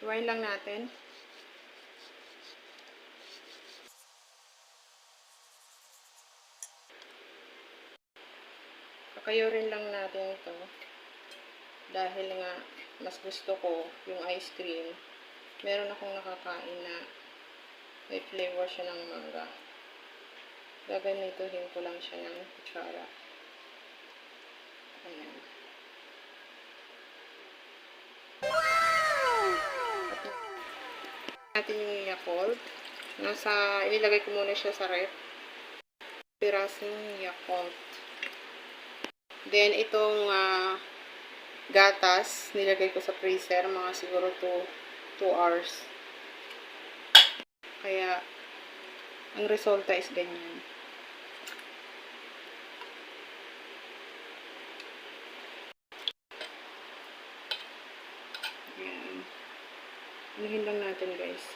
Iwain lang natin. Kakayurin lang natin ito. Dahil nga, mas gusto ko yung ice cream. Meron akong nakakain na may flavor siya ng mangga. Gaganituhin ko lang siya ng kutsara. Ayan. At natin yung Yakult. Inilagay ko muna siya sa ref. Pirasong Yakult. Then, itong gatas, nilagay ko sa freezer, mga siguro 2 hours. Kaya, ang resulta is ganyan. Ayan. Anuhin lang natin, guys.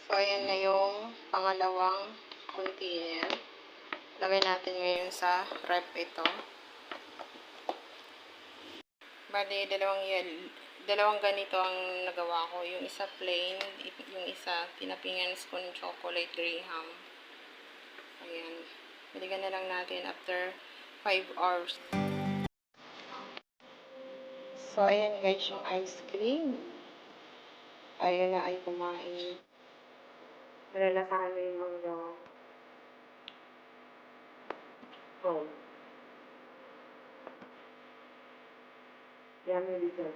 So, ayan na yung pangalawang container. Lagay natin ngayon sa rep ito. Bali, dalawang ganito ang nagawa ko. Yung isa plain, yung isa tinapingan spoon chocolate graham. Ayan. Balikan na lang natin after 5 hours. So, ayan guys, yung ice cream. Ayan na ay kumain. Malalasahan mo yung mga oh. Yummy dessert.